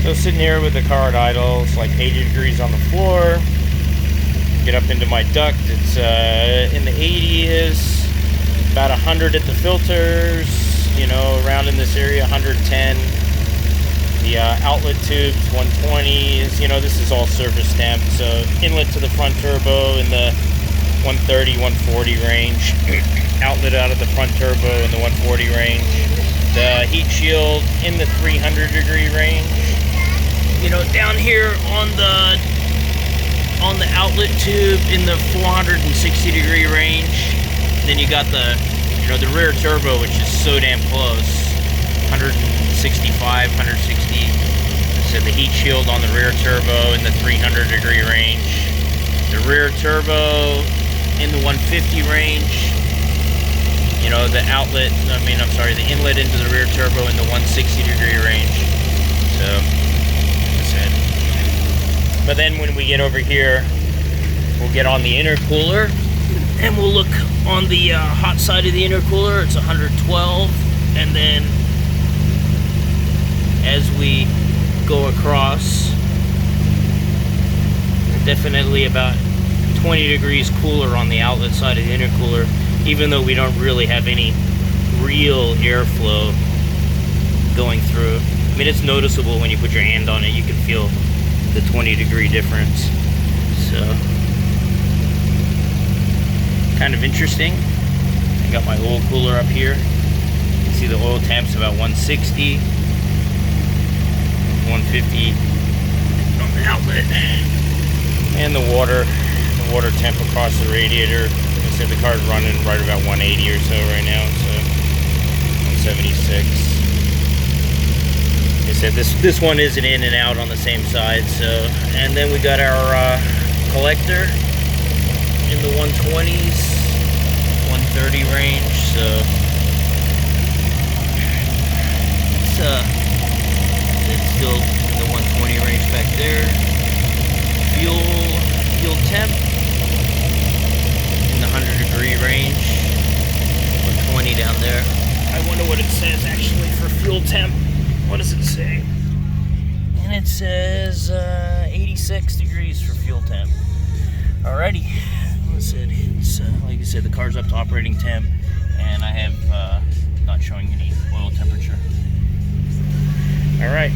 So sitting here with the car at idle, it's like 80 degrees on the floor. Get up into my duct, it's in the 80s, about 100 at the filters, you know, around in this area, 110. The outlet tubes, 120s, you know, this is all surface temp. So inlet to the front turbo in the 130, 140 range. Outlet out of the front turbo in the 140 range. The heat shield in the 300 degree range. You know, down here on the outlet tube in the 460 degree range. Then you got the, you know, the rear turbo, which is so damn close, 165, 160. So the heat shield on the rear turbo in the 300 degree range. The rear turbo in the 150 range. You know, the outlet, the inlet into the rear turbo in the 160 degree range. So, that's it. But then when we get over here, we'll get on the intercooler and we'll look on the hot side of the intercooler. It's 112, and then as we go across, definitely about 20 degrees cooler on the outlet side of the intercooler, even though we don't really have any real airflow going through. I mean, it's noticeable when you put your hand on it. You can feel the 20 degree difference. So, kind of interesting. I got my oil cooler up here. You can see the oil temp's about 160, 150 on the outlet, and the water temp across the radiator. Like I said, the car's running right about 180 or so right now, so 176. Like I said, this one isn't in and out on the same side. So, and then we got our collector in the 120s, 130 range. So it's still in the 120 range back there. Fuel temp in the 100 degree range, 120 down there. I wonder what it says actually for fuel temp. What does it say? And it says 86 degrees for fuel temp. Alrighty, it's like I said, the car's up to operating temp, and I have not showing any oil temperature. Alright.